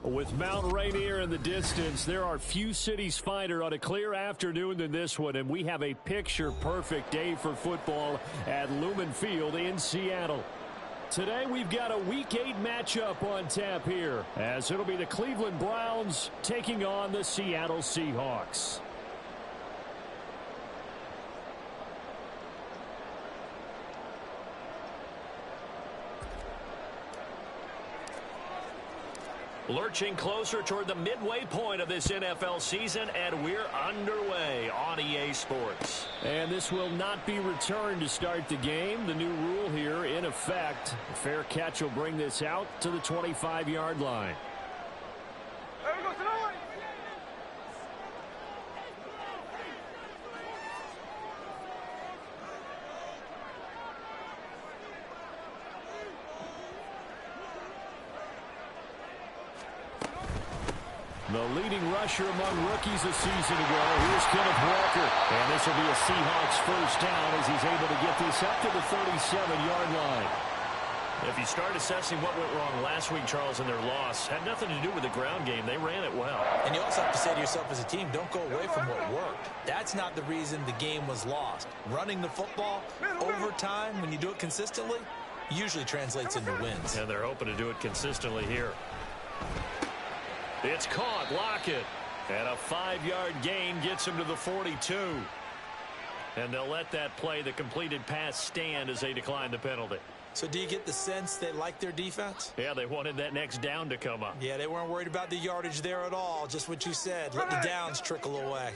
With Mount Rainier in the distance, there are few cities finer on a clear afternoon than this one, and we have a picture-perfect day for football at Lumen Field in Seattle. Today, we've got a Week 8 matchup on tap here, as it'll be the Cleveland Browns taking on the Seattle Seahawks. Lurching closer toward the midway point of this NFL season, and we're underway on EA Sports. And this will not be returned to start the game. The new rule here in effect. A fair catch will bring this out to the 25-yard line. There we go, tonight. The leading rusher among rookies a season ago. Here's Kenneth Walker. And this will be a Seahawks first down as he's able to get this up to the 37-yard line. If you start assessing what went wrong last week, Charles, in their loss, had nothing to do with the ground game. They ran it well. And you also have to say to yourself as a team, don't go away from what worked. That's not the reason the game was lost. Running the football over time, when you do it consistently, usually translates into wins. And they're hoping to do it consistently here. It's caught. Lockett. And a 5-yard gain gets him to the 42. And they'll let that play, the completed pass, stand as they decline the penalty. So do you get the sense they like their defense? Yeah, they wanted that next down to come up. Yeah, they weren't worried about the yardage there at all. Just what you said. Let the downs trickle away.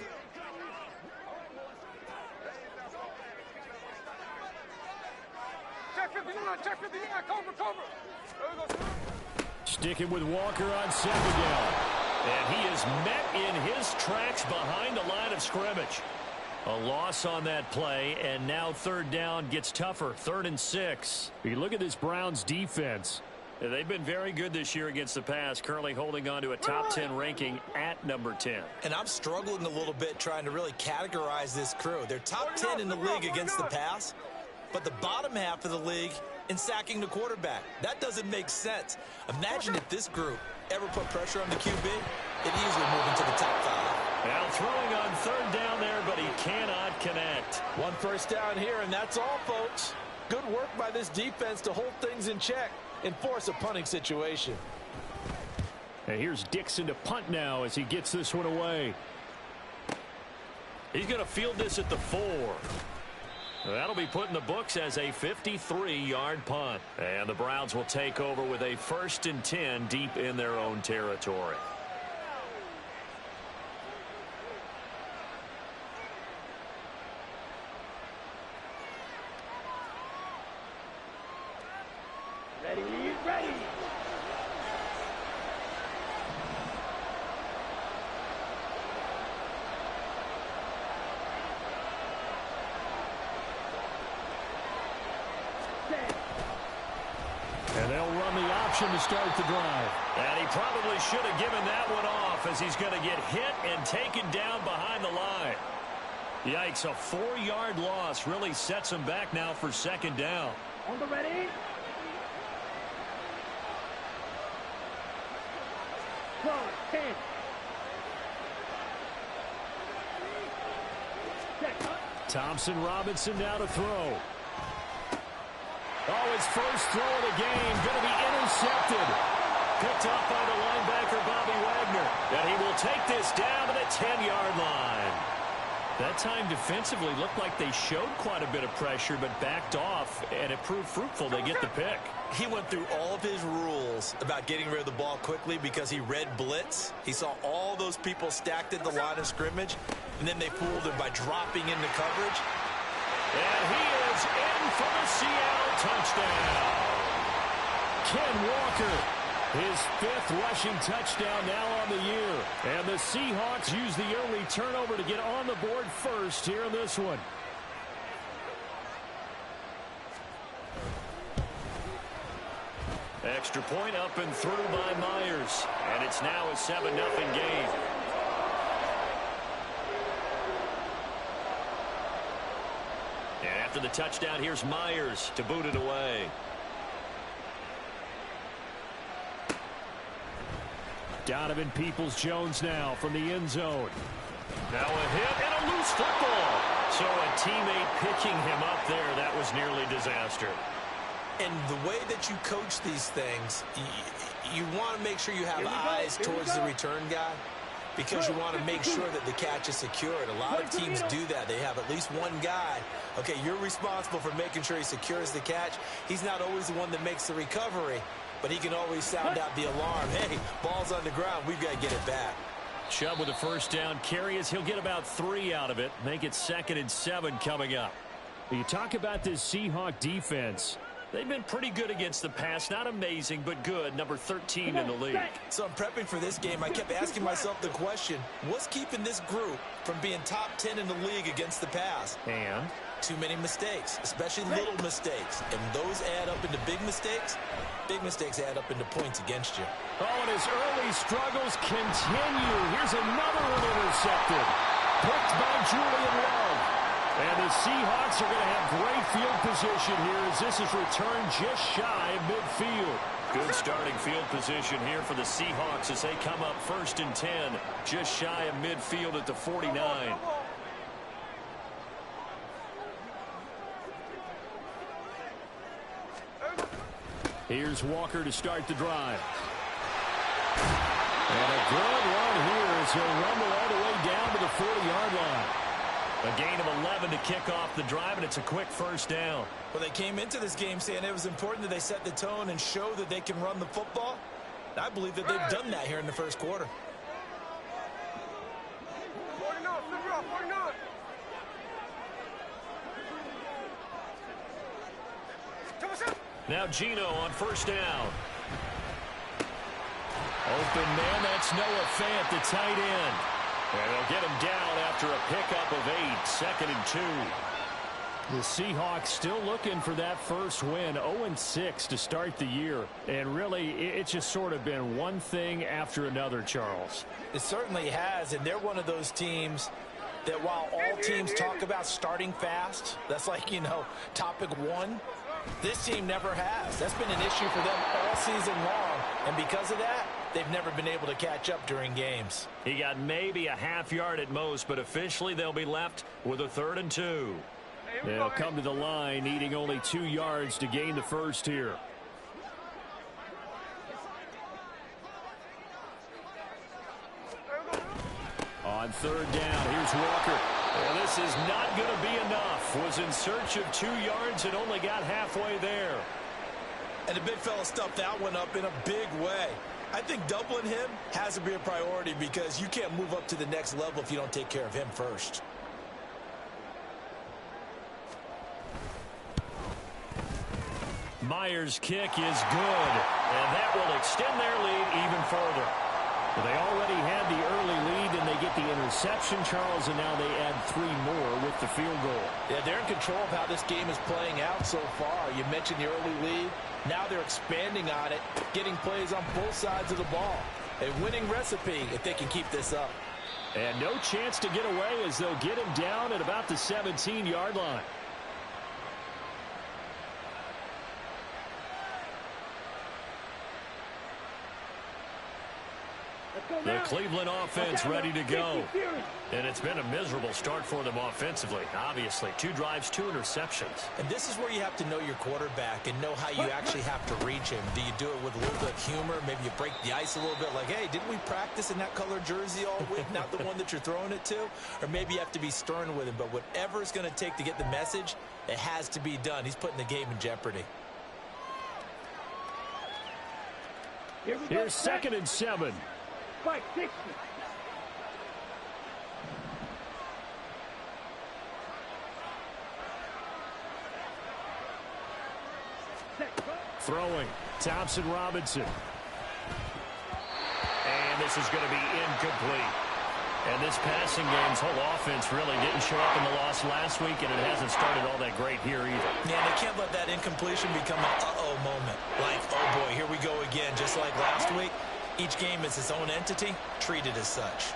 Check 59, cover. Sticking with Walker on second down. And he is met in his tracks behind the line of scrimmage. A loss on that play, and now third down gets tougher. 3rd and 6. You look at this Browns defense. They've been very good this year against the pass, currently holding on to a top 10 ranking at number 10. And I'm struggling a little bit trying to really categorize this crew. They're top 10 in the league against the pass, but the bottom half of the league in sacking the quarterback. That doesn't make sense. Imagine if this group ever put pressure on the QB, it easily move into the top 5. Now throwing on third down there, but he cannot connect. One first down here, and that's all, folks. Good work by this defense to hold things in check and force a punting situation. And here's Dixon to punt now as he gets this one away. He's going to field this at the 4. That'll be put in the books as a 53-yard punt. And the Browns will take over with a 1st and 10 deep in their own territory. Ready. And they'll run the option to start the drive. And he probably should have given that one off as he's going to get hit and taken down behind the line. Yikes, a 4-yard loss really sets him back now for second down. On the ready. Go, 10. Thompson Robinson now to throw. Oh, his first throw of the game going to be intercepted. Picked up by the linebacker, Bobby Wagner. And he will take this down to the 10-yard line. That time defensively looked like they showed quite a bit of pressure, but backed off, and it proved fruitful. They get the pick. He went through all of his rules about getting rid of the ball quickly because he read blitz. He saw all those people stacked at the line of scrimmage, and then they fooled him by dropping into coverage. And he is in for the Seattle touchdown. Ken Walker, his 5th rushing touchdown now on the year. And the Seahawks use the early turnover to get on the board first here in this one. Extra point up and through by Myers. And it's now a 7-0 game. And after the touchdown, here's Myers to boot it away. Donovan Peoples-Jones now from the end zone. Now a hit and a loose football. So a teammate picking him up there, that was nearly disaster. And the way that you coach these things, you want to make sure you have eyes towards the return guy, because you want to make sure that the catch is secured. A lot of teams do that. They have at least one guy. Okay, you're responsible for making sure he secures the catch. He's not always the one that makes the recovery, but he can always sound out the alarm. Hey, ball's on the ground. We've got to get it back. Chubb with a first down carry as he'll get about 3 out of it. Make it 2nd and 7 coming up. You talk about this Seahawk defense. They've been pretty good against the pass. Not amazing, but good. Number 13 in the league. So I'm prepping for this game. I kept asking myself the question, what's keeping this group from being top 10 in the league against the pass? And too many mistakes, especially little mistakes. And those add up into big mistakes. Big mistakes add up into points against you. oh, and his early struggles continue. Here's another one intercepted. Picked by Julian Love. And the Seahawks are going to have great field position here as this is returned just shy of midfield. Good starting field position here for the Seahawks as they come up 1st and 10. Just shy of midfield at the 49. Here's Walker to start the drive. And a good run here as he'll rumble all the way down to the 40-yard line. A gain of 11 to kick off the drive, and it's a quick first down. Well, they came into this game saying it was important that they set the tone and show that they can run the football. I believe that they've done that here in the first quarter. 49, 49. Now Gino on first down. Open man, that's Noah Fant, the tight end. And they'll get him down after a pickup of 8, 2nd and 2. The Seahawks still looking for that first win, 0-6 to start the year. And really, it's just sort of been one thing after another, Charles. It certainly has, and they're one of those teams that while all teams talk about starting fast, that's like, topic 1, this team never has. That's been an issue for them all season long, and because of that, they've never been able to catch up during games. He got maybe a half yard at most, but officially they'll be left with a 3rd and 2. They'll come to the line needing only 2 yards to gain the first here. On 3rd down, here's Walker. And this is not going to be enough. Was in search of 2 yards and only got halfway there. And the big fella stuffed that one up in a big way. I think doubling him has to be a priority because you can't move up to the next level if you don't take care of him first. Myers' kick is good, and that will extend their lead even further. Well, they already had the early lead, and they get the interception, Charles, and now they add 3 more with the field goal. Yeah, they're in control of how this game is playing out so far. You mentioned the early lead. Now they're expanding on it, getting plays on both sides of the ball. A winning recipe if they can keep this up. And no chance to get away as they'll get him down at about the 17-yard line. The Cleveland offense ready to go. And it's been a miserable start for them offensively, obviously. 2 drives, 2 interceptions. And this is where you have to know your quarterback and know how you actually have to reach him. Do you do it with a little bit of humor? Maybe you break the ice a little bit like, hey, didn't we practice in that color jersey all week, not the one that you're throwing it to? Or maybe you have to be stern with him. But whatever it's going to take to get the message, it has to be done. He's putting the game in jeopardy. Here's 2nd and 7. 560. Throwing, Thompson Robinson. And this is going to be incomplete. And this passing game's whole offense really didn't show up in the loss last week, and it hasn't started all that great here either. Yeah, they can't let that incompletion become an uh-oh moment. Like, oh boy, here we go again, just like last week. Each game is its own entity, treated as such.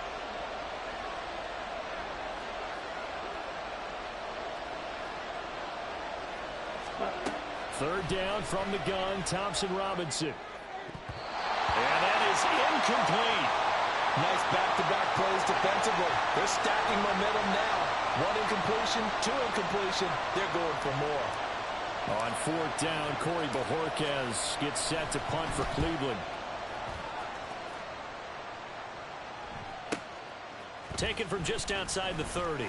Third down from the gun, Thompson Robinson. And that is incomplete. Nice back-to-back plays defensively. They're stacking momentum now. One incompletion, two incompletion. They're going for more. On fourth down, Corey Bojorquez gets set to punt for Cleveland. Taken from just outside the 30.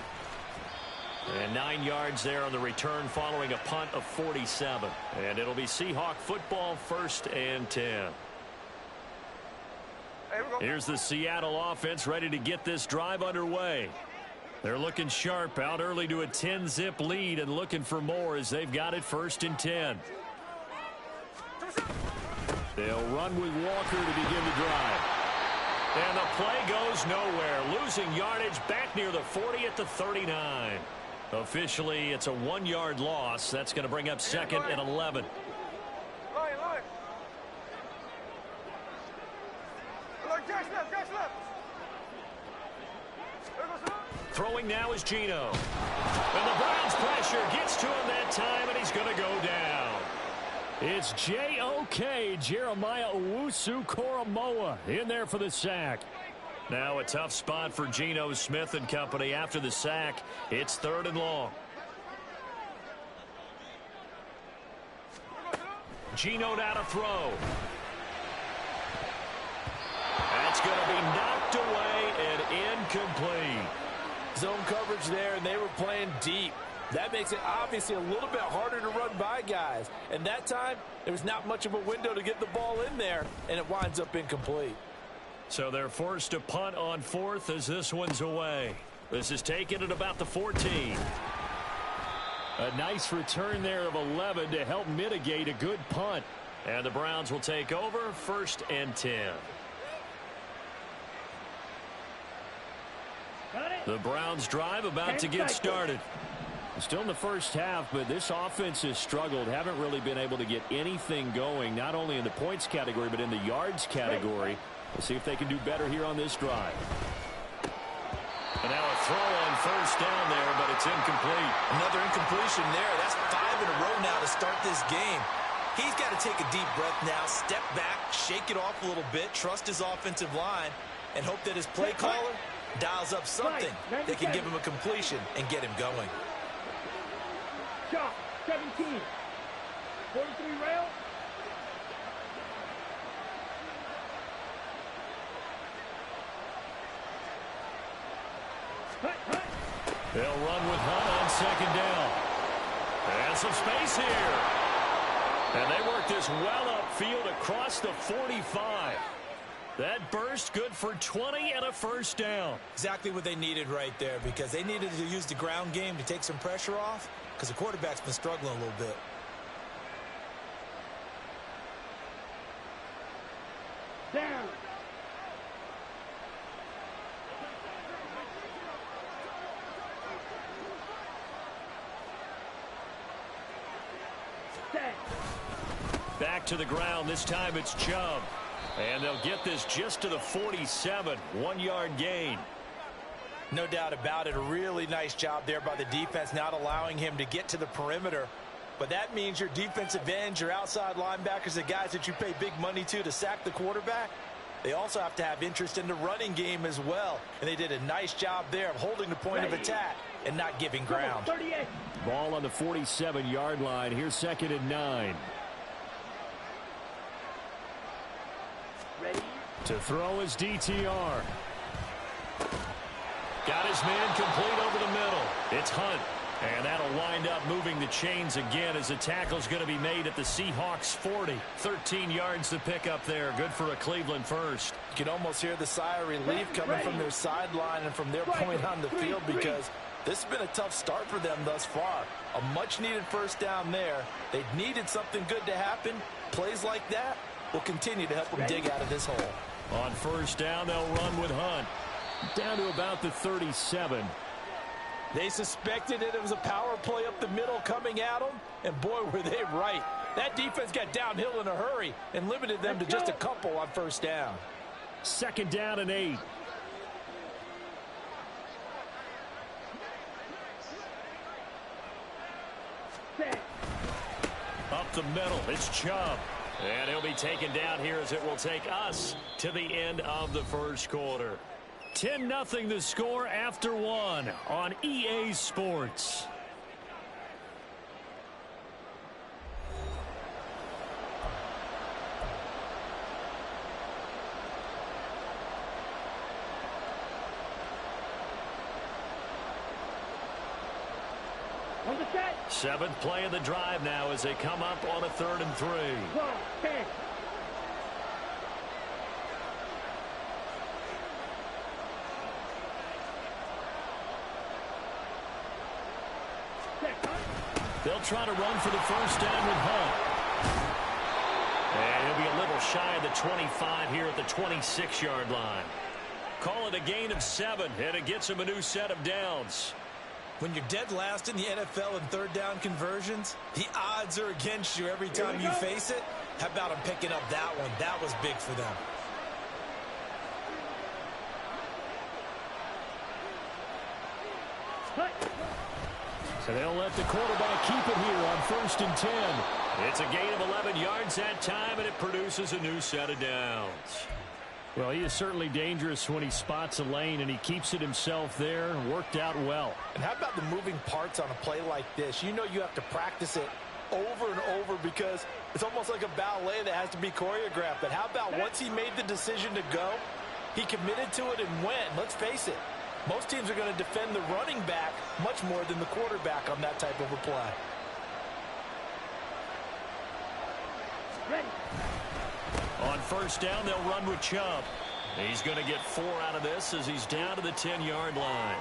And 9 yards there on the return following a punt of 47. And it'll be Seahawk football, 1st and 10. Here's the Seattle offense ready to get this drive underway. They're looking sharp, out early to a 10-zip lead and looking for more as they've got it 1st and 10. They'll run with Walker to begin the drive. And the play goes nowhere, losing yardage back near the 40 at the 39. Officially, it's a 1-yard loss. That's going to bring up 2nd and 11. Throwing now is Geno. And the Browns pressure gets to him that time, and he's going to go down. It's J.O.K. Jeremiah Owusu-Koramoah in there for the sack. Now a tough spot for Geno Smith and company after the sack. It's 3rd and long. Geno now to throw. That's going to be knocked away and incomplete. Zone coverage there, and they were playing deep. That makes it obviously a little bit harder to run by guys. And that time, there was not much of a window to get the ball in there, and it winds up incomplete. So they're forced to punt on 4th as this one's away. This is taken at about the 14. A nice return there of 11 to help mitigate a good punt. And the Browns will take over 1st and 10. The Browns drive about to get started. Still in the first half, but this offense has struggled. Haven't really been able to get anything going, not only in the points category, but in the yards category. We'll see if they can do better here on this drive. And now a throw on 1st down there, but it's incomplete. Another incompletion there. That's 5 in a row now to start this game. He's got to take a deep breath now, step back, shake it off a little bit, trust his offensive line, and hope that his play caller dials up something that can give him a completion and get him going. Shot, 17. 43 rail. They'll run with Hunt on 2nd down. And some space here. And they work this well upfield across the 45. That burst good for 20 and a 1st down. Exactly what they needed right there, because they needed to use the ground game to take some pressure off, because the quarterback's been struggling a little bit. Down. Back to the ground. This time it's Chubb. And they'll get this just to the 47. 1-yard gain. No doubt about it. A really nice job there by the defense, not allowing him to get to the perimeter. But that means your defensive ends, your outside linebackers, the guys that you pay big money to sack the quarterback, they also have to have interest in the running game as well. And they did a nice job there of holding the point of attack and not giving ground. Ball on the 47-yard line. Here's 2nd and 9. Ready. To throw is DTR. Got his man complete over the middle. It's Hunt. And that'll wind up moving the chains again as the tackle's going to be made at the Seahawks 40. 13 yards to pick up there. Good for a Cleveland first. You can almost hear the sigh of relief coming from their sideline and from their point on the field, because this has been a tough start for them thus far. A much-needed 1st down there. They needed something good to happen. Plays like that will continue to help them dig out of this hole. On 1st down, they'll run with Hunt. Down to about the 37. They suspected it was a power play up the middle coming at them, and boy, were they right. That defense got downhill in a hurry and limited them to just a couple on 1st down. 2nd down and 8. Up the middle, it's Chubb. And he'll be taken down here as it will take us to the end of the first quarter. 10-0 the score after one on EA Sports. On the set. Seventh play of the drive now as they come up on a 3rd and 3. 12, 10. They'll try to run for the first down with Hunt. And he'll be a little shy of the 25 here at the 26-yard line. Call it a gain of 7, and it gets him a new set of downs. When you're dead last in the NFL in 3rd down conversions, the odds are against you every time you face it. How about him picking up that one? That was big for them. So they'll let the quarterback keep it here on 1st and 10. It's a gain of 11 yards that time, and it produces a new set of downs. Well, he is certainly dangerous when he spots a lane, and he keeps it himself there. Worked out well. And how about the moving parts on a play like this? You know you have to practice it over and over because it's almost like a ballet that has to be choreographed. But how about once he made the decision to go, he committed to it and went. Let's face it, most teams are going to defend the running back much more than the quarterback on that type of a play. Ready. On 1st down, they'll run with Chubb. He's going to get 4 out of this as he's down to the 10-yard line.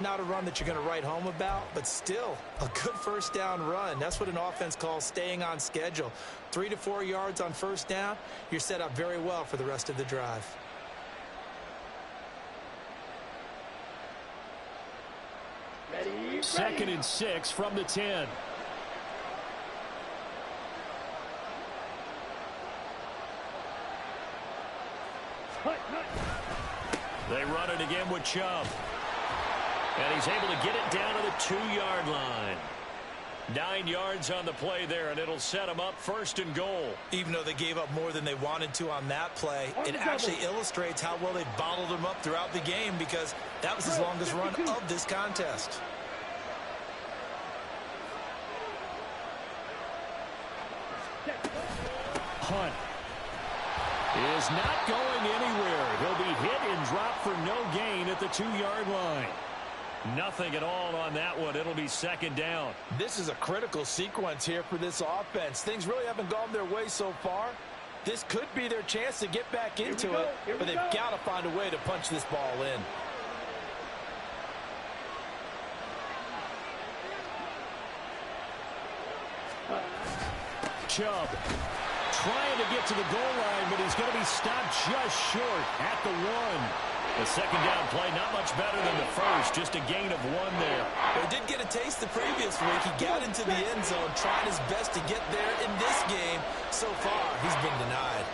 Not a run that you're going to write home about, but still a good 1st down run. That's what an offense calls staying on schedule. 3 to 4 yards on 1st down, you're set up very well for the rest of the drive. Ready. 2nd and 6 from the 10. They run it again with Chubb. And he's able to get it down to the 2-yard line. 9 yards on the play there, and it'll set them up 1st and goal. Even though they gave up more than they wanted to on that play, it actually illustrates how well they bottled them up throughout the game because that was his longest run of this contest. Hunt is not going anywhere. He'll be hit and dropped for no gain at the 2-yard line. Nothing at all on that one. It'll be 2nd down. This is a critical sequence here for this offense. Things really haven't gone their way so far. This could be their chance to get back into it, but they've got to find a way to punch this ball in. Chubb trying to get to the goal line, but he's going to be stopped just short at the 1. The 2nd down play, not much better than the first, just a gain of 1 there. He did get a taste the previous week. He got into the end zone, trying his best to get there in this game. So far, he's been denied.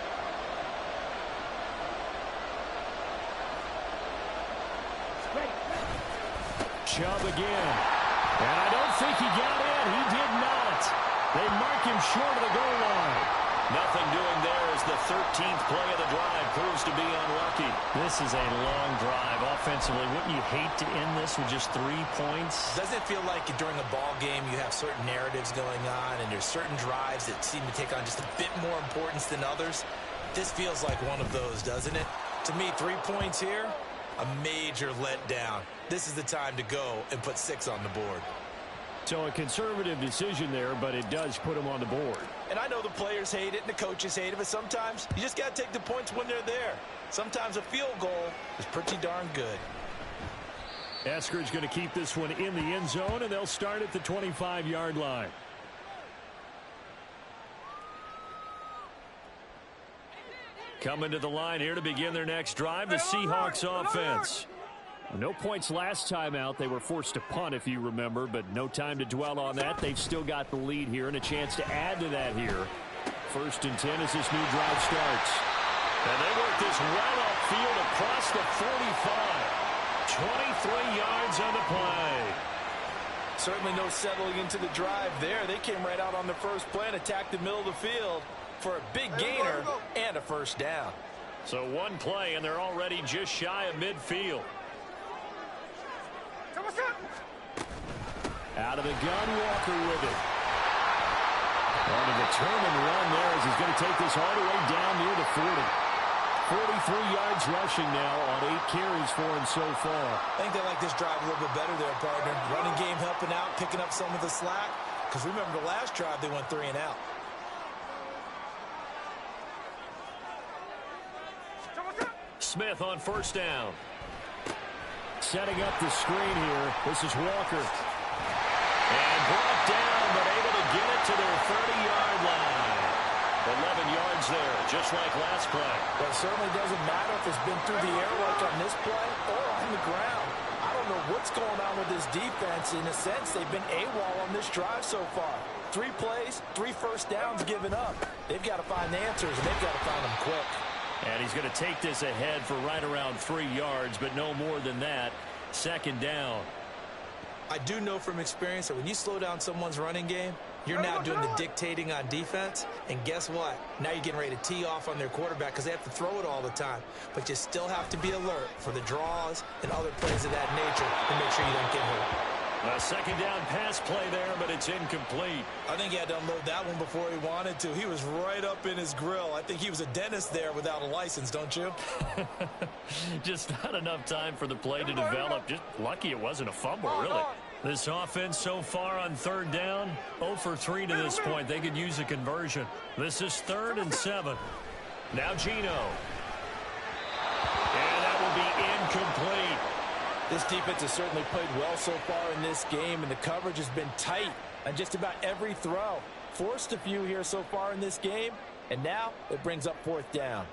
Chubb again. And I don't think he got in. He did not. They mark him short of the goal line. Nothing doing there as the 13th play of the drive proves to be unlucky. This is a long drive offensively. Wouldn't you hate to end this with just 3 points? Doesn't it feel like during a ball game you have certain narratives going on and there's certain drives that seem to take on just a bit more importance than others? This feels like one of those, doesn't it? To me, 3 points here, a major letdown. This is the time to go and put 6 on the board. So a conservative decision there, but it does put them on the board. And I know the players hate it and the coaches hate it, but sometimes you just got to take the points when they're there. Sometimes a field goal is pretty darn good. Eskridge going to keep this one in the end zone, and they'll start at the 25-yard line. Coming to the line here to begin their next drive, the Seahawks offense. No points last time out. They were forced to punt, if you remember, but no time to dwell on that. They've still got the lead here and a chance to add to that here. 1st and 10 as this new drive starts. And they work this well upfield across the 45. 23 yards on the play. Certainly no settling into the drive there. They came right out on the first play and attacked the middle of the field. for a big gainer and a first down. So one play, and they're already just shy of midfield. Out of the gun, Walker with it. On a determined run there as he's going to take this all the way down near the 40. 43 yards rushing now on 8 carries for him so far. I think they like this drive a little bit better there, partner. Running game helping out, picking up some of the slack. Because remember the last drive, they went 3 and out. Smith on first down. Setting up the screen here. This is Walker. And brought down, but able to get it to their 30-yard line. 11 yards there, just like last play. But it certainly doesn't matter if it's been through the air like on this play or on the ground. I don't know what's going on with this defense. In a sense, they've been AWOL on this drive so far. 3 plays, 3 first downs given up. They've got to find the answers, and they've got to find them quick. And he's going to take this ahead for right around 3 yards, but no more than that. Second down. I do know from experience that when you slow down someone's running game, you're now doing the dictating on defense. And guess what? Now you're getting ready to tee off on their quarterback because they have to throw it all the time. But you still have to be alert for the draws and other plays of that nature to make sure you don't get hurt. A second down pass play there, but it's incomplete. I think he had to unload that one before he wanted to. He was right up in his grill. I think he was a dentist there without a license, don't you? Just not enough time for the play to develop. Just lucky it wasn't a fumble, really. This offense so far on third down, 0 for 3 to this point. They could use a conversion. This is 3rd and 7. Now Gino. And that will be incomplete. This defense has certainly played well so far in this game, and the coverage has been tight on just about every throw. Forced a few here so far in this game, and now it brings up 4th down.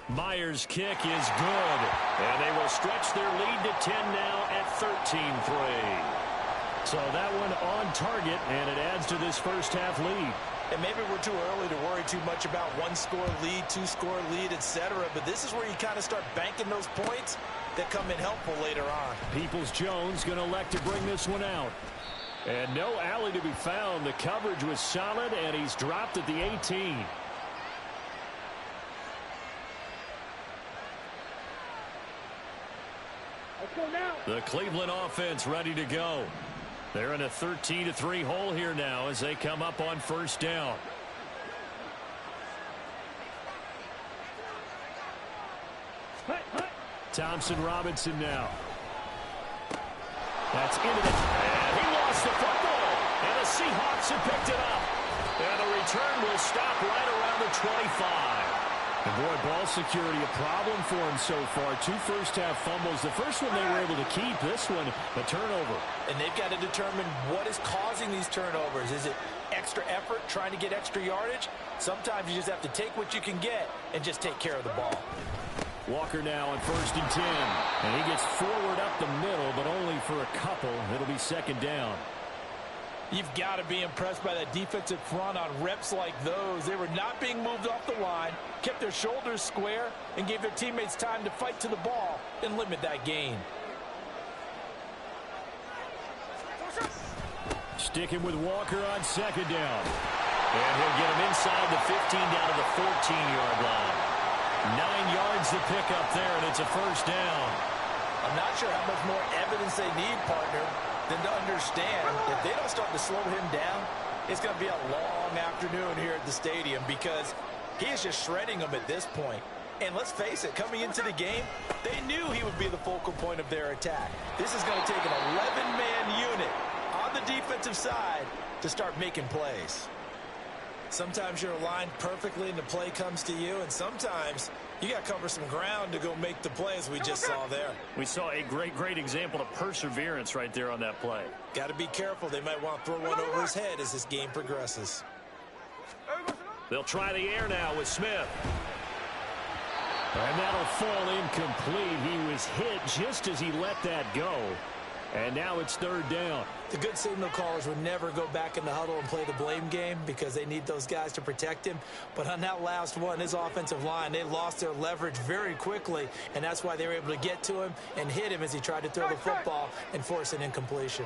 Myers' kick is good, and they will stretch their lead to 10 now at 13-3. So that one on target, and it adds to this first half lead. And maybe we're too early to worry too much about 1-score lead, 2-score lead, etc. But this is where you kind of start banking those points that come in helpful later on. Peoples-Jones going to elect to bring this one out. And no alley to be found. The coverage was solid, and he's dropped at the 18. Let's go now. The Cleveland offense ready to go. They're in a 13-3 hole here now as they come up on first down. Thompson Robinson now. That's into the... And he lost the football. And the Seahawks have picked it up. And the return will stop right around the 25. And boy, ball security a problem for him so far. 2 first-half fumbles. The first one they were able to keep. This one, a turnover. And they've got to determine what is causing these turnovers. Is it extra effort, trying to get extra yardage? Sometimes you just have to take what you can get and just take care of the ball. Walker now on 1st and 10. And he gets forward up the middle, but only for a couple. It'll be second down. You've got to be impressed by that defensive front on reps like those. They were not being moved off the line, kept their shoulders square, and gave their teammates time to fight to the ball and limit that gain. Sticking with Walker on second down. And he'll get him inside the 15 down to the 14-yard line. 9 yards to pick up there, and it's a first down. I'm not sure how much more evidence they need, partner, than to understand if they don't start to slow him down, it's going to be a long afternoon here at the stadium because he is just shredding them at this point. And let's face it, coming into the game, they knew he would be the focal point of their attack. This is going to take an 11-man unit on the defensive side to start making plays. Sometimes you're aligned perfectly and the play comes to you, and sometimes you got to cover some ground to go make the plays we just saw there. We saw a great example of perseverance right there on that play. Got to be careful. They might want to throw one over his head as this game progresses. They'll try the air now with Smith. And that'll fall incomplete. He was hit just as he let that go. And now it's third down. The good signal callers would never go back in the huddle and play the blame game because they need those guys to protect him. But on that last one, his offensive line, they lost their leverage very quickly, and that's why they were able to get to him and hit him as he tried to throw the football and force an incompletion.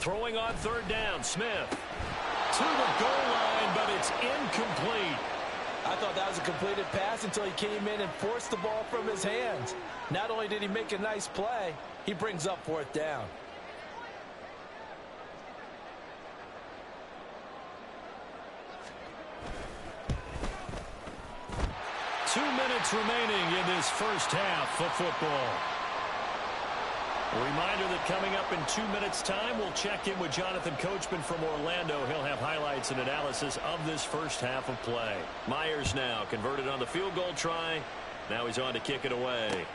Throwing on third down, Smith. To the goal line, but it's incomplete. I thought that was a completed pass until he came in and forced the ball from his hands. Not only did he make a nice play, he brings up fourth down. Two minutes remaining in this first half of football. A reminder that coming up in 2 minutes' time, we'll check in with Jonathan Coachman from Orlando. He'll have highlights and analysis of this first half of play. Myers now converted on the field goal try. Now he's on to kick it away.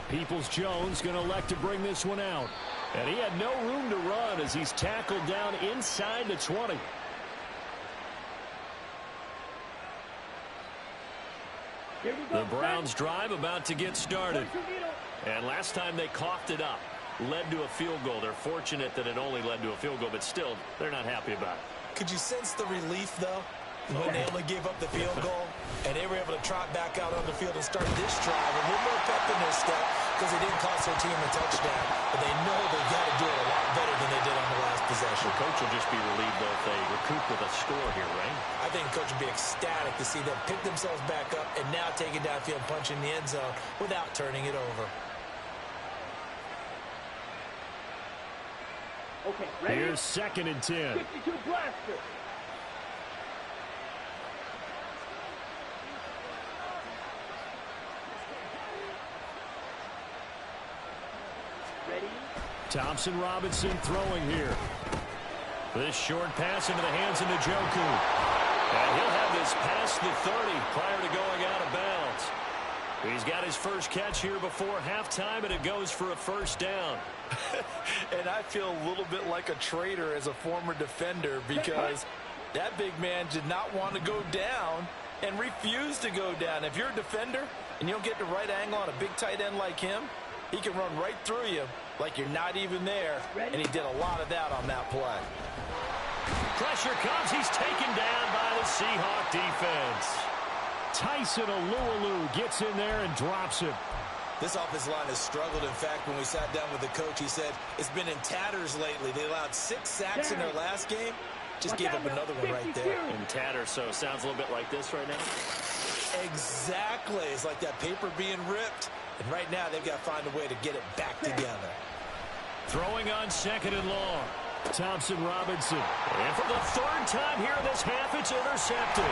Peoples-Jones going to elect to bring this one out. And he had no room to run as he's tackled down inside the 20. The Browns drive about to get started. And last time they coughed it up, led to a field goal. They're fortunate that it only led to a field goal, but still, they're not happy about it. Could you sense the relief, though, when they only gave up the field goal and they were able to trot back out on the field and start this drive a little more pep in their step because they didn't cost their team a touchdown, but they know they got to do it a lot better than they did on the last possession. The coach will just be relieved, though, if they recoup with a score here, right? I think the coach would be ecstatic to see them pick themselves back up and now take it downfield and punch in the end zone without turning it over. Okay, ready? Here's 2nd and 10. 62 blaster. Ready? Thompson Robinson throwing here. This short pass into the hands of Njoku. And he'll have this past the 30 prior to going out of bounds. He's got his first catch here before halftime, and it goes for a first down. And I feel a little bit like a traitor as a former defender because that big man did not want to go down and refused to go down. If you're a defender and you don't get the right angle on a big tight end like him, he can run right through you like you're not even there, and he did a lot of that on that play. Pressure comes. He's taken down by the Seahawk defense. Tyson Alualu gets in there and drops him. This offensive line has struggled. In fact, when we sat down with the coach, he said it's been in tatters lately. They allowed 6 sacks in their last game. Just gave up another one right there. In tatters, so sounds a little bit like this right now. Exactly. It's like that paper being ripped. And right now, they've got to find a way to get it back together. Throwing on 2nd and long. Thompson Robinson. And for the 3rd time here in this half, it's intercepted.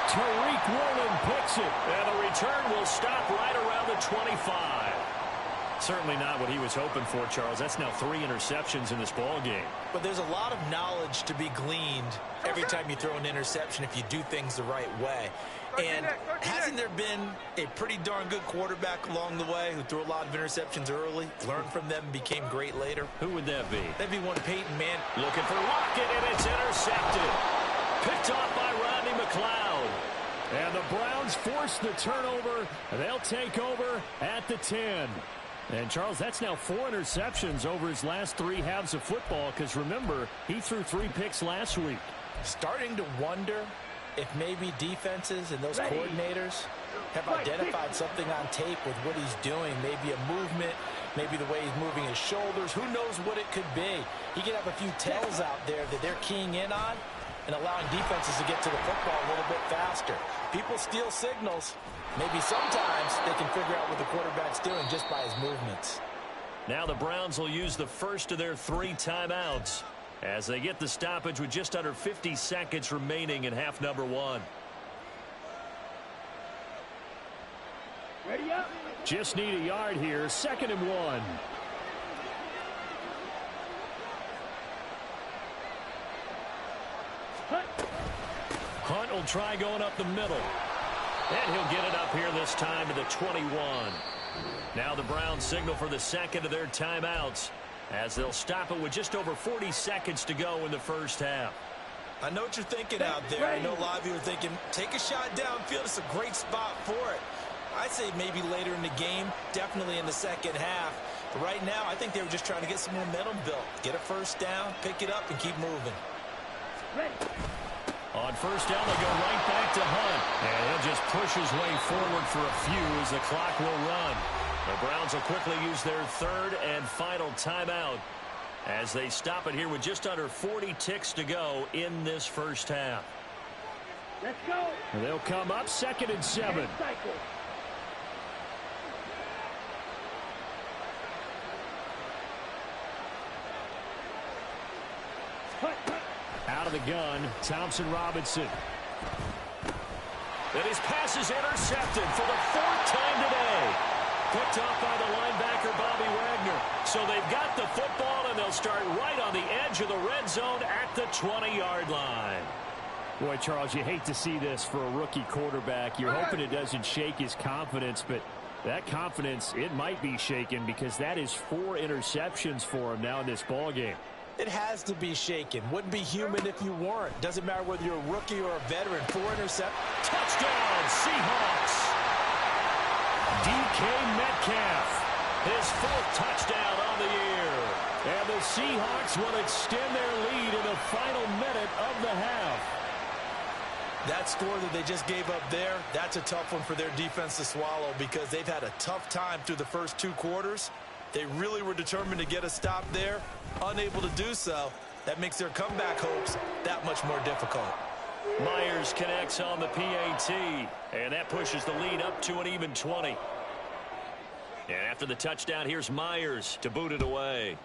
Tariq Woolen picks it. And the return will stop right around the 25. Certainly not what he was hoping for, Charles. That's now 3 interceptions in this ball game. But there's a lot of knowledge to be gleaned every time you throw an interception if you do things the right way. And hasn't there been a pretty darn good quarterback along the way who threw a lot of interceptions early, learned from them, and became great later? Who would that be? That'd be one Peyton Manning. Looking for Lockett, and it's intercepted. Picked off by Rodney McLeod. And the Browns force the turnover. They'll take over at the 10. And, Charles, that's now 4 interceptions over his last 3 halves of football because, remember, he threw 3 picks last week. Starting to wonder if maybe defenses and those coordinators have identified something on tape with what he's doing. Maybe a movement, maybe the way he's moving his shoulders. Who knows what it could be? He could have a few tells out there that they're keying in on and allowing defenses to get to the football a little bit faster. People steal signals. Maybe sometimes they can figure out what the quarterback's doing just by his movements. Now the Browns will use the first of their 3 timeouts as they get the stoppage with just under 50 seconds remaining in half number 1. Ready up. Just need a yard here. 2nd and 1. Hunt will try going up the middle. And he'll get it up here this time to the 21. Now the Browns signal for the 2nd of their timeouts as they'll stop it with just over 40 seconds to go in the first half. I know what you're thinking out there. I know a lot of you are thinking, take a shot downfield. It's a great spot for it. I'd say maybe later in the game, definitely in the second half. But right now, I think they were just trying to get some momentum built. Get a first down, pick it up, and keep moving. Ready. On first down, they go right back to Hunt. And he'll just push his way forward for a few as the clock will run. The Browns will quickly use their third and final timeout as they stop it here with just under 40 ticks to go in this first half. Let's go. They'll come up 2nd and 7. Cycle. Out of the gun, Thompson Robinson. And his pass is intercepted for the 4th time today. Picked off by the linebacker, Bobby Wagner. So they've got the football, and they'll start right on the edge of the red zone at the 20-yard line. Boy, Charles, you hate to see this for a rookie quarterback. You're hoping it doesn't shake his confidence, but that confidence, it might be shaken because that is 4 interceptions for him now in this ballgame. It has to be shaken. Wouldn't be human if you weren't. Doesn't matter whether you're a rookie or a veteran. 4 interceptions. Touchdown, Seahawks. DK Metcalf, his 4th touchdown on the year. And the Seahawks will extend their lead in the final minute of the half. That score that they just gave up there, that's a tough one for their defense to swallow because they've had a tough time through the first 2 quarters. They really were determined to get a stop there, unable to do so. That makes their comeback hopes that much more difficult. Myers connects on the PAT, and that pushes the lead up to an even 20. And after the touchdown, here's Myers to boot it away.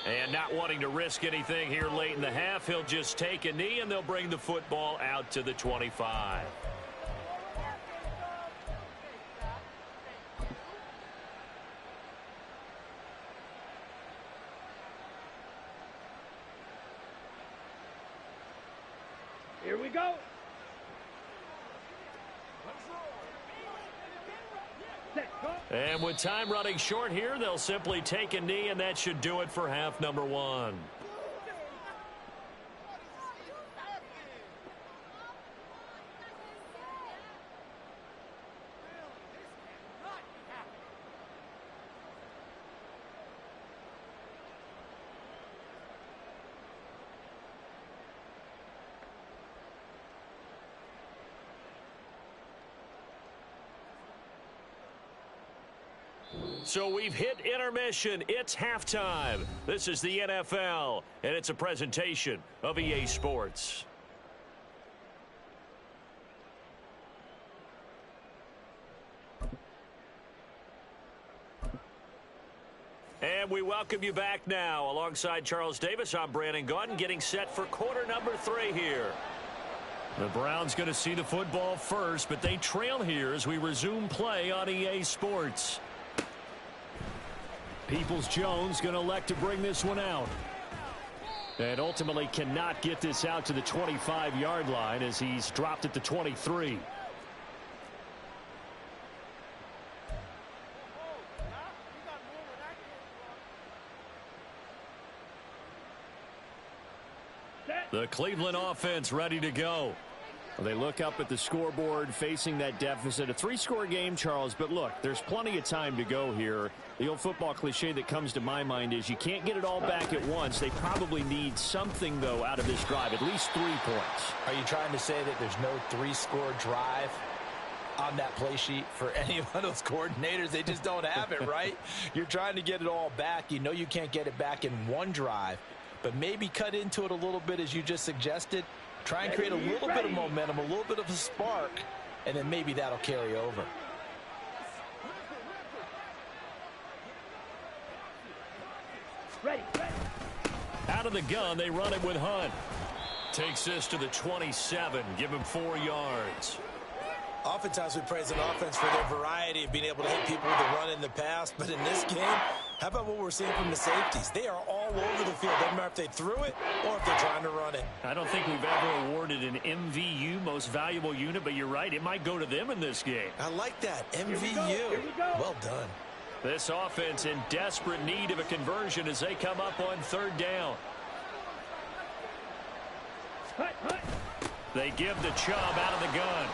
And not wanting to risk anything here late in the half, he'll just take a knee, and they'll bring the football out to the 25. Here we go. And with time running short here, they'll simply take a knee, and that should do it for half number 1. So we've hit intermission. It's halftime. This is the NFL, and it's a presentation of EA Sports. And we welcome you back now. Alongside Charles Davis, I'm Brandon Gaudin, getting set for quarter number 3 here. The Browns going to see the football first, but they trail here as we resume play on EA Sports. Peoples-Jones going to elect to bring this one out. And ultimately cannot get this out to the 25-yard line as he's dropped at the 23. The Cleveland offense ready to go. They look up at the scoreboard facing that deficit. A 3-score game, Charles, but look, there's plenty of time to go here. The old football cliche that comes to my mind is you can't get it all back at once. They probably need something, though, out of this drive, at least 3 points. Are you trying to say that there's no 3-score drive on that play sheet for any of those coordinators? They just don't have it, right? You're trying to get it all back. You know you can't get it back in one drive, but maybe cut into it a little bit as you just suggested. Try and create a little bit of momentum, a little bit of a spark, and then maybe that'll carry over. Ready. Out of the gun, they run it with Hunt. Takes this to the 27, give him 4 yards. Oftentimes we praise an offense for their variety of being able to hit people with the run in the past, but in this game, how about what we're seeing from the safeties? They are all over the field. Doesn't matter if they threw it or if they're trying to run it. I don't think we've ever awarded an MVU, most valuable unit, but you're right, it might go to them in this game. I like that, MVU. Here we go. Well done. This offense in desperate need of a conversion as they come up on 3rd down. Hut. They give the Chubb out of the gun.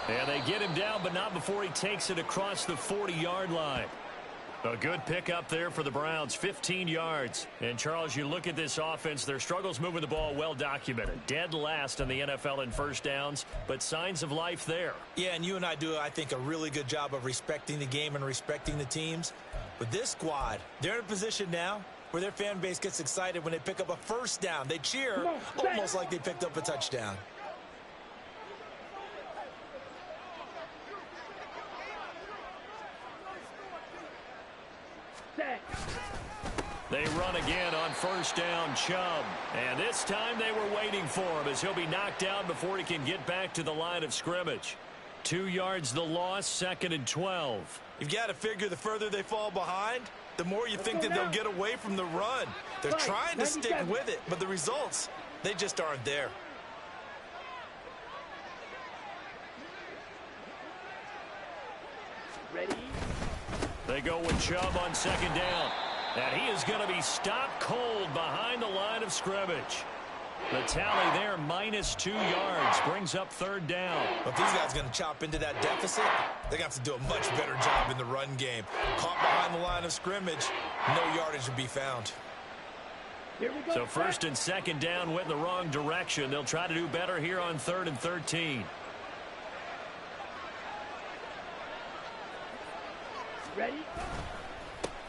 And they get him down, but not before he takes it across the 40-yard line. A good pickup there for the Browns, 15 yards. And, Charles, you look at this offense, their struggles moving the ball well documented. Dead last in the NFL in first downs, but signs of life there. Yeah, and you and I do, I think, a really good job of respecting the game and respecting the teams. But this squad, they're in a position now where their fan base gets excited when they pick up a first down. They cheer almost like they picked up a touchdown. They run again on first down, Chubb. And this time they were waiting for him as he'll be knocked down before he can get back to the line of scrimmage. 2 yards the loss, 2nd and 12. You've got to figure the further they fall behind, the more you think that they'll get away from the run. They're trying to stick with it, but the results, they just aren't there. Ready? They go with Chubb on 2nd down. And he is going to be stopped cold behind the line of scrimmage. The tally there, -2 yards, brings up 3rd down. But if these guys are going to chop into that deficit, they're going to have to do a much better job in the run game. Caught behind the line of scrimmage, no yardage to be found. Here we go. So 1st and 2nd down went in the wrong direction. They'll try to do better here on 3rd and 13. Ready?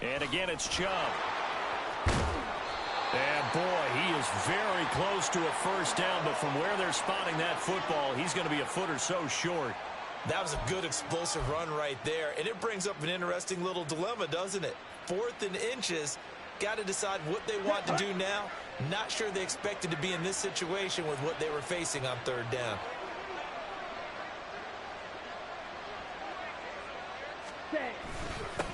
And again, it's Chubb. And, boy, he is very close to a first down, but from where they're spotting that football, he's going to be a foot or so short. That was a good explosive run right there, and it brings up an interesting little dilemma, doesn't it? 4th and inches, got to decide what they want to do now. Not sure they expected to be in this situation with what they were facing on 3rd down.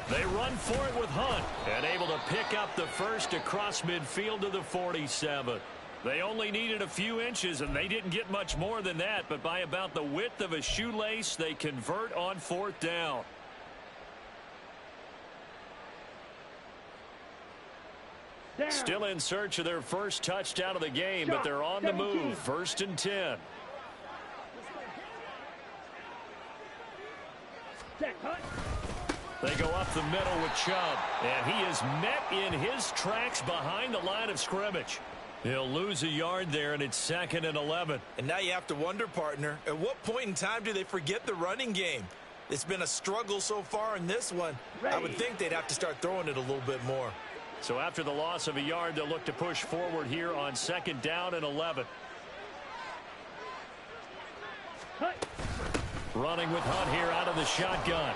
They run for it with Hunt and able to pick up the first across midfield to the 47. They only needed a few inches, and they didn't get much more than that, but by about the width of a shoelace, they convert on 4th down. Still in search of their first touchdown of the game, but they're on the move. 1st and 10. They go up the middle with Chubb, and he is met in his tracks behind the line of scrimmage. He'll lose a yard there, and it's 2nd and 11. And now you have to wonder, partner, at what point in time do they forget the running game? It's been a struggle so far in this one. I would think they'd have to start throwing it a little bit more. So after the loss of a yard, they'll look to push forward here on 2nd down and 11. Running with Hunt here out of the shotgun.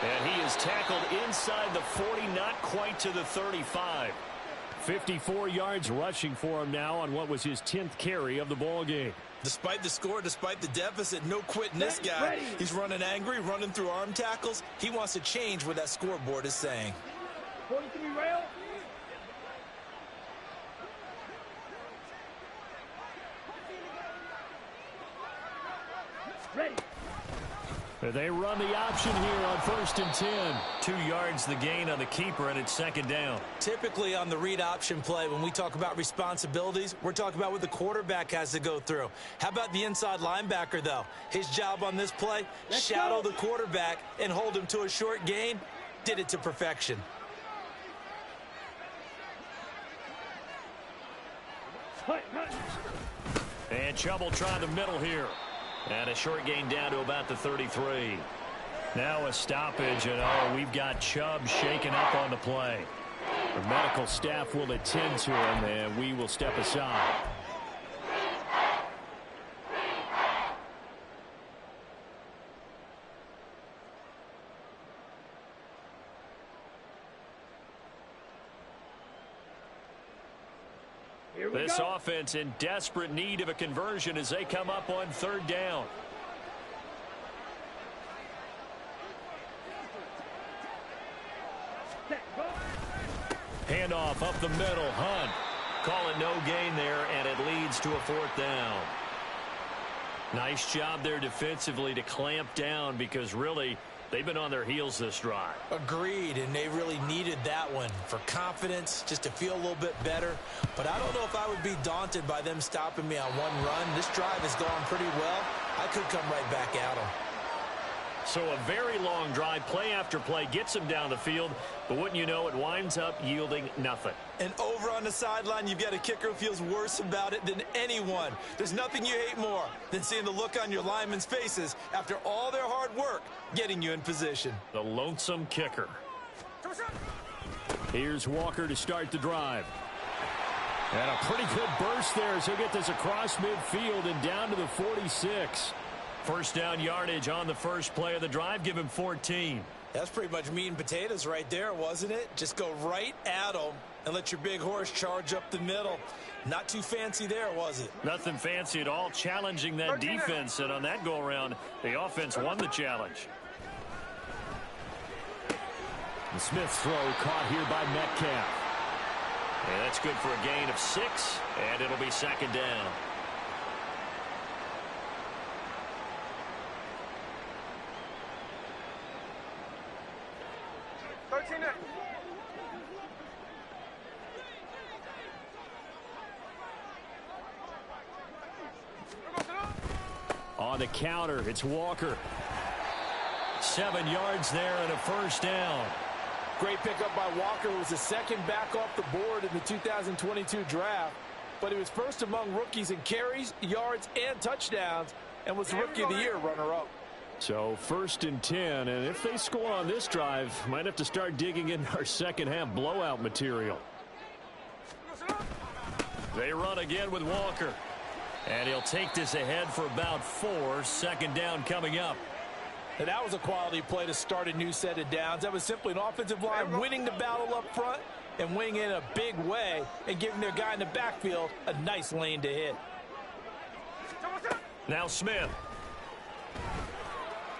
And he is tackled inside the 40, not quite to the 35. 54 yards rushing for him now on what was his 10th carry of the ball game. Despite the score, despite the deficit, no quitting this guy. He's running angry, running through arm tackles. He wants to change what that scoreboard is saying. 43 rail. Ready. They run the option here on 1st and 10. 2 yards the gain on the keeper, and it's 2nd down. Typically on the read option play, when we talk about responsibilities, we're talking about what the quarterback has to go through. How about the inside linebacker, though? His job on this play, shadow the quarterback and hold him to a short gain. Did it to perfection. And Chubb will try the middle here. And a short gain down to about the 33. Now a stoppage, and we've got Chubb shaken up on the play. The medical staff will attend to him, and we will step aside. This offense in desperate need of a conversion as they come up on 3rd down. Handoff up the middle. Hunt. Call it no gain there, and it leads to a 4th down. Nice job there defensively to clamp down, because really They've been on their heels this drive. Agreed, and they really needed that one for confidence, just to feel a little bit better. But I don't know if I would be daunted by them stopping me on one run. This drive has gone pretty well. I could come right back at them. So a very long drive, play after play, gets him down the field, but wouldn't you know, it winds up yielding nothing. And over on the sideline, you've got a kicker who feels worse about it than anyone. There's nothing you hate more than seeing the look on your linemen's faces after all their hard work getting you in position. The lonesome kicker. Here's Walker to start the drive. And a pretty good burst there as he'll get this across midfield and down to the 46. First down yardage on the first play of the drive. Give him 14. That's pretty much meat and potatoes right there, wasn't it? Just go right at them and let your big horse charge up the middle. Not too fancy there, was it? Nothing fancy at all. Challenging that defense, and on that go-around, the offense won the challenge. The Smith's throw caught here by Metcalf. And that's good for a gain of 6, and it'll be second down. On the counter, it's Walker. 7 yards there and a first down. Great pickup by Walker. It was the second back off the board in the 2022 draft, but he was first among rookies in carries, yards, and touchdowns, and was the Rookie of the Year runner-up. So 1st and 10, and if they score on this drive, might have to start digging in our second half blowout material. They run again with Walker. And he'll take this ahead for about 4. Second down coming up. And that was a quality play to start a new set of downs. That was simply an offensive line winning the battle up front and winning in a big way and giving their guy in the backfield a nice lane to hit. Now Smith.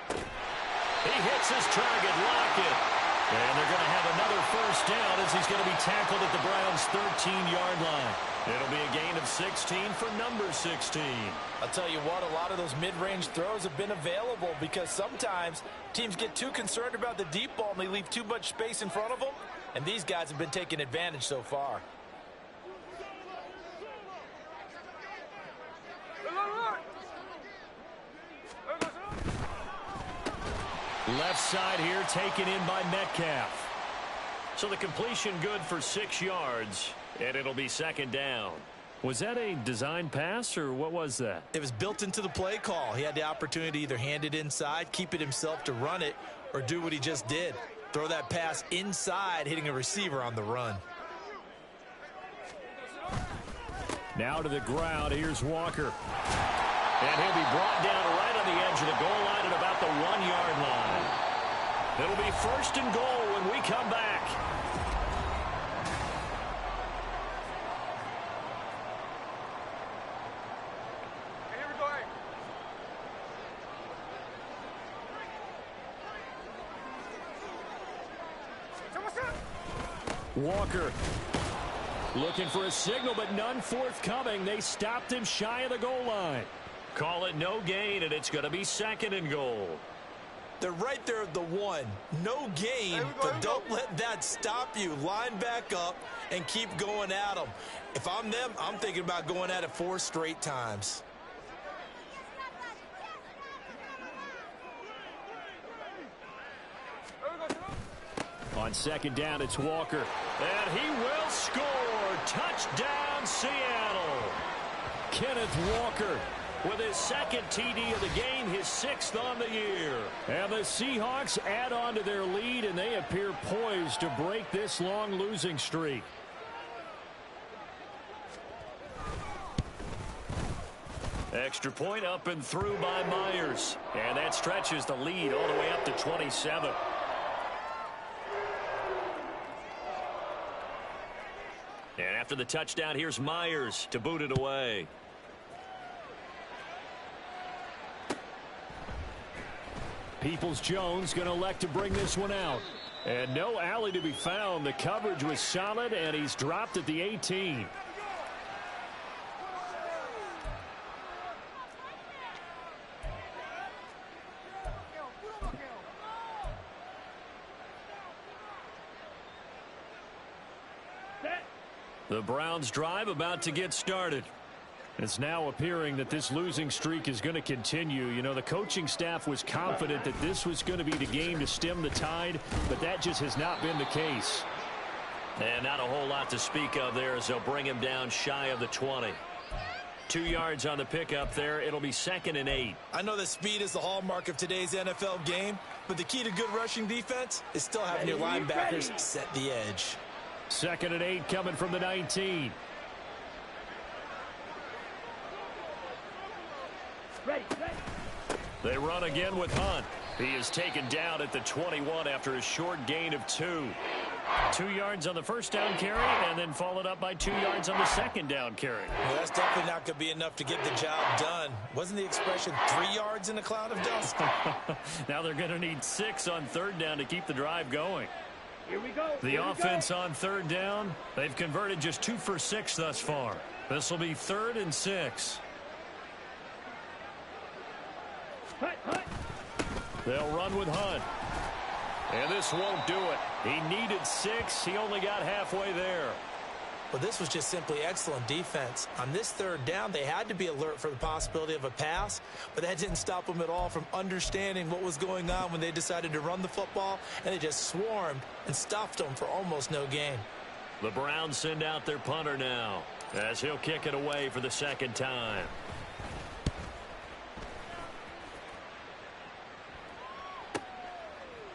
He hits his target, Lockett. And they're going to have another first down as he's going to be tackled at the Browns' 13-yard line. It'll be a gain of 16 for number 16. I'll tell you what, a lot of those mid-range throws have been available because sometimes teams get too concerned about the deep ball and they leave too much space in front of them, and these guys have been taking advantage so far. Left side here taken in by Metcalf. So the completion good for 6 yards, and it'll be second down. Was that a design pass, or what was that? It was built into the play call. He had the opportunity to either hand it inside, keep it himself to run it, or do what he just did. Throw that pass inside, hitting a receiver on the run. Now to the ground. Here's Walker. And he'll be brought down right on the edge of the goal line at about the 1-yard line. It'll be first and goal when we come back. Walker looking for a signal, but none forthcoming. They stopped him shy of the goal line. Call it no gain, and it's going to be second and goal. They're right there at the 1. No gain, but don't let that stop you. Line back up and keep going at them. If I'm them, I'm thinking about going at it 4 straight times. On second down, it's Walker. And he will score. Touchdown, Seattle. Kenneth Walker with his second TD of the game, his 6th on the year. And the Seahawks add on to their lead, and they appear poised to break this long losing streak. Extra point up and through by Myers. And that stretches the lead all the way up to 27. And after the touchdown, here's Myers to boot it away. Peoples-Jones going to elect to bring this one out. And no alley to be found. The coverage was solid, and he's dropped at the 18. Set. The Browns drive about to get started. It's now appearing that this losing streak is going to continue. You know, the coaching staff was confident that this was going to be the game to stem the tide, but that just has not been the case. And not a whole lot to speak of there as they'll bring him down shy of the 20. 2 yards on the pickup there. It'll be 2nd and 8. I know that speed is the hallmark of today's NFL game, but the key to good rushing defense is still having your linebackers set the edge. 2nd and 8 coming from the 19. Ready, ready. They run again with Hunt. He is taken down at the 21 after a short gain of 2. 2 yards on the first down carry, and then followed up by 2 yards on the second down carry. Well, that's definitely not going to be enough to get the job done. Wasn't the expression 3 yards in a cloud of dust? Now they're going to need 6 on 3rd down to keep the drive going. Here we go. The offense on 3rd down, they've converted just 2 for 6 thus far. This will be 3rd and 6. Hunt, Hunt. They'll run with Hunt. And this won't do it. He needed 6. He only got halfway there. Well, this was just simply excellent defense. On this 3rd down, they had to be alert for the possibility of a pass, but that didn't stop them at all from understanding what was going on when they decided to run the football, and they just swarmed and stuffed them for almost no gain. The Browns send out their punter now as he'll kick it away for the 2nd time.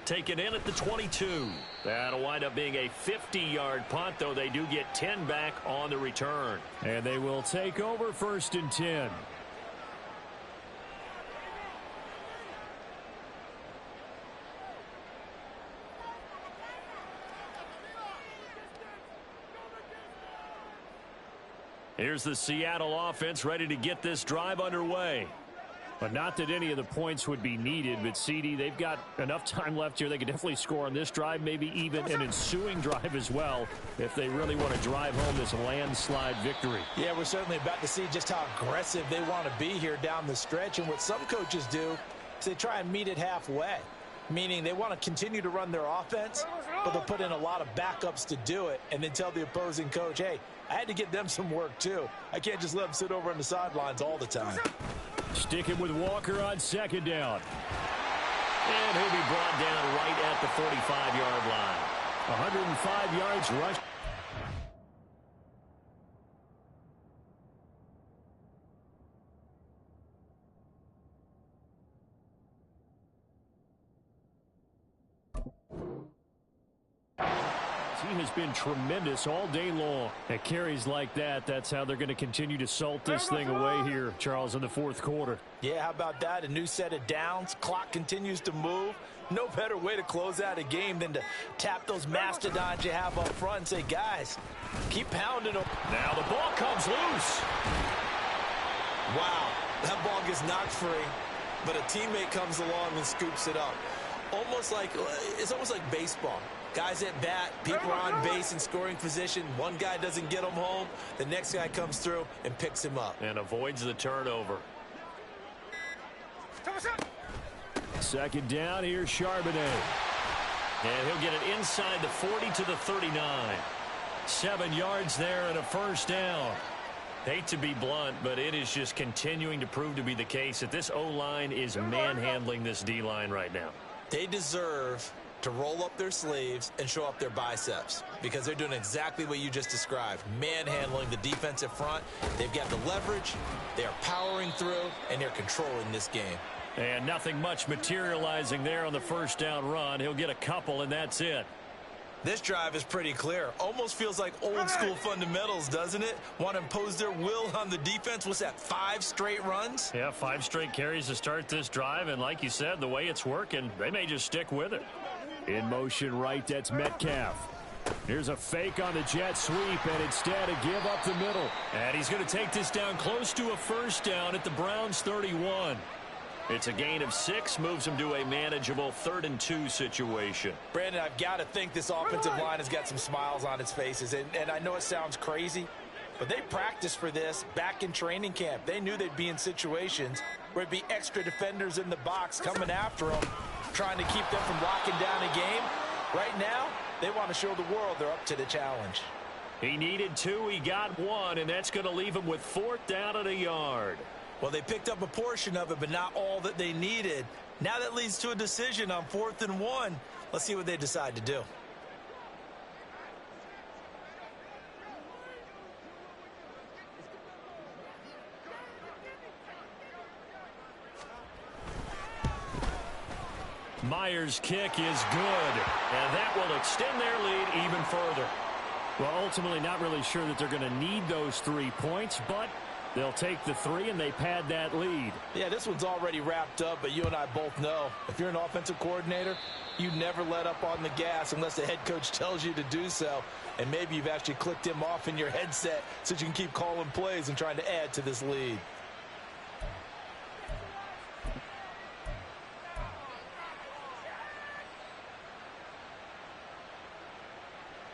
Taken in at the 22. That'll wind up being a 50-yard punt, though they do get 10 back on the return. And they will take over 1st and 10. Here's the Seattle offense ready to get this drive underway. But not that any of the points would be needed, but CD, they've got enough time left here. They could definitely score on this drive, maybe even an ensuing drive as well, if they really want to drive home this landslide victory. Yeah, we're certainly about to see just how aggressive they want to be here down the stretch. And what some coaches do is they try and meet it halfway, meaning they want to continue to run their offense, but they'll put in a lot of backups to do it and then tell the opposing coach, hey, I had to get them some work too. I can't just let them sit over on the sidelines all the time. Sticking with Walker on 2nd down. And he'll be brought down right at the 45-yard line. 105 yards rush. He has been tremendous all day long. At carries like that, that's how they're going to continue to salt this thing away here, Charles, in the 4th quarter. Yeah, how about that? A new set of downs. Clock continues to move. No better way to close out a game than to tap those mastodons you have up front and say, guys, keep pounding them. Now the ball comes loose. Wow, that ball gets knocked free, but a teammate comes along and scoops it up. It's almost like baseball. Guys at bat, people are on base in scoring position. One guy doesn't get him home. The next guy comes through and picks him up. And avoids the turnover. 2nd down, here's Charbonnet. And he'll get it inside the 40 to the 39. 7 yards there and a 1st down. Hate to be blunt, but it is just continuing to prove to be the case that this O-line is manhandling this D-line right now. They deserve to roll up their sleeves and show up their biceps because they're doing exactly what you just described, manhandling the defensive front. They've got the leverage, they are powering through, and they're controlling this game. And nothing much materializing there on the 1st down run. He'll get a couple, and that's it. This drive is pretty clear. Almost feels like old school fundamentals, doesn't it? Want to impose their will on the defense. What's that, 5 straight runs? Yeah, 5 straight carries to start this drive, and like you said, the way it's working, they may just stick with it. In motion right, that's Metcalf. Here's a fake on the jet sweep, and instead a give up the middle. And he's going to take this down close to a 1st down at the Browns' 31. It's a gain of 6, moves him to a manageable 3rd and 2 situation. Brandon, I've got to think this offensive line has got some smiles on its faces. And I know it sounds crazy, but they practiced for this back in training camp. They knew they'd be in situations where it'd be extra defenders in the box coming after them, trying to keep them from locking down a game. Right now, they want to show the world they're up to the challenge. He needed 2, he got 1, and that's going to leave him with 4th down and a yard. Well, they picked up a portion of it, but not all that they needed. Now that leads to a decision on 4th and 1. Let's see what they decide to do. Myers' kick is good, and that will extend their lead even further. Well, ultimately not really sure that they're going to need those 3 points, but they'll take the 3 and they pad that lead. Yeah, this one's already wrapped up, but you and I both know if you're an offensive coordinator, you never let up on the gas unless the head coach tells you to do so. And maybe you've actually clicked him off in your headset so you can keep calling plays and trying to add to this lead.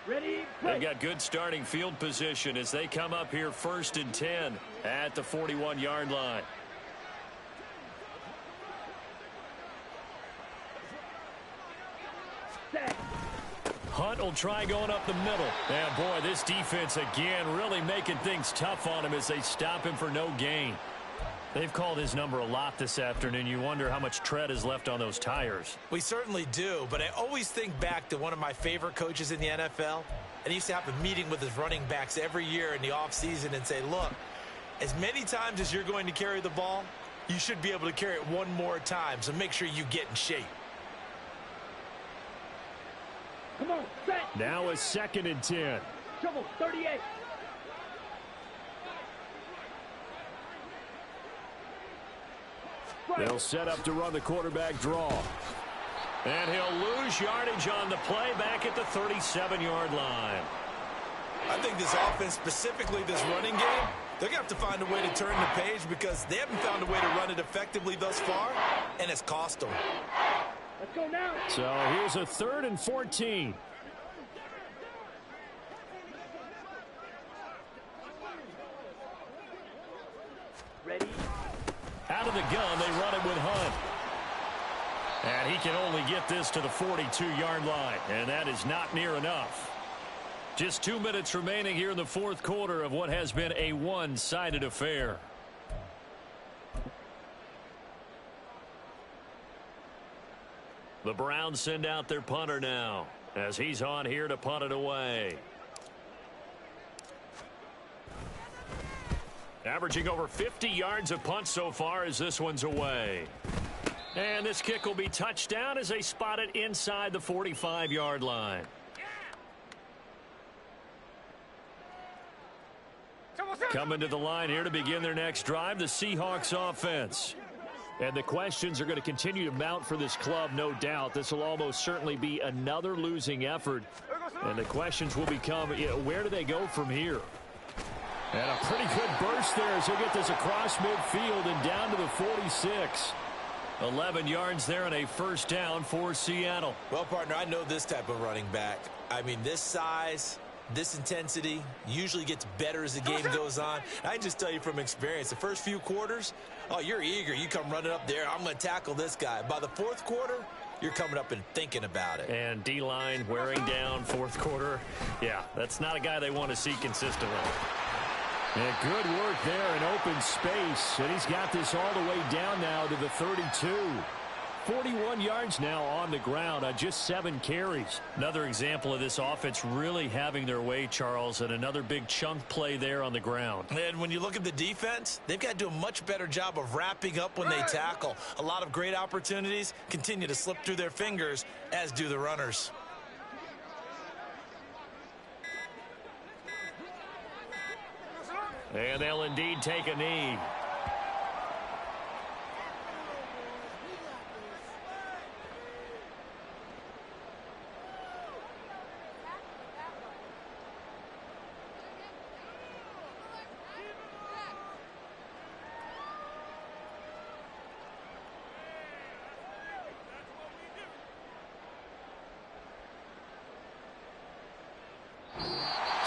Ready, They've got good starting field position as they come up here 1st and 10 at the 41-yard line. set. Hunt will try going up the middle. And boy, this defense again really making things tough on him as they stop him for no gain. They've called his number a lot this afternoon. You wonder how much tread is left on those tires. We certainly do, but I always think back to one of my favorite coaches in the NFL. And he used to have a meeting with his running backs every year in the offseason and say, look, as many times as you're going to carry the ball, you should be able to carry it one more time, so make sure you get in shape. Come on, set. Now a 2nd and 10. Shovel, 38. They'll set up to run the quarterback draw. And he'll lose yardage on the play back at the 37-yard line. I think this offense, specifically this running game, they're going to have to find a way to turn the page because they haven't found a way to run it effectively thus far, and it's cost them. Let's go now. So here's a 3rd and 14. Ready. Out of the gun, they run it with Hunt. And he can only get this to the 42-yard line, and that is not near enough. Just 2 minutes remaining here in the 4th quarter of what has been a one-sided affair. The Browns send out their punter now as he's on here to punt it away. Averaging over 50 yards of punt so far as this one's away. And this kick will be touched down as they spot it inside the 45-yard line. Coming to the line here to begin their next drive, the Seahawks offense. And the questions are going to continue to mount for this club, no doubt. This will almost certainly be another losing effort. And the questions will become, where do they go from here? And a pretty good burst there as he'll get this across midfield and down to the 46. 11 yards there and a 1st down for Seattle. Well, partner, I know this type of running back. I mean, this size, this intensity usually gets better as the game goes on. I can just tell you from experience, the first few quarters, oh, you're eager. You come running up there, I'm going to tackle this guy. By the 4th quarter, you're coming up and thinking about it. And D-line wearing down 4th quarter. Yeah, that's not a guy they want to see consistently. And good work there in open space. And he's got this all the way down now to the 32. 41 yards now on the ground on just 7 carries. Another example of this offense really having their way, Charles, and another big chunk play there on the ground. And when you look at the defense, they've got to do a much better job of wrapping up when they tackle. A lot of great opportunities continue to slip through their fingers, as do the runners. And they'll indeed take a knee.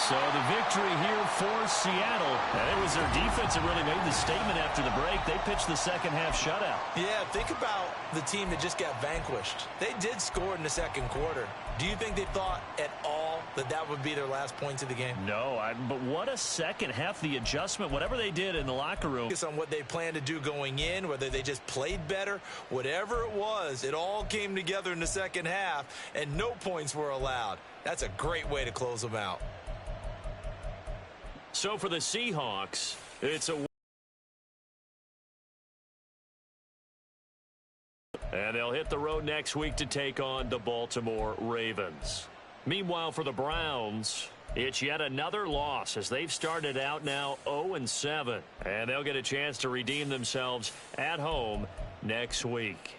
So the victory here for Seattle. And it was their defense that really made the statement after the break. They pitched the second half shutout. Yeah, think about the team that just got vanquished. They did score in the second quarter. Do you think they thought at all that that would be their last points of the game? No, but what a second half. The adjustment, whatever they did in the locker room. On what they planned to do going in, whether they just played better, whatever it was, it all came together in the second half, and no points were allowed. That's a great way to close them out. So for the Seahawks, it's a... And they'll hit the road next week to take on the Baltimore Ravens. Meanwhile, for the Browns, it's yet another loss as they've started out now 0-7. And they'll get a chance to redeem themselves at home next week.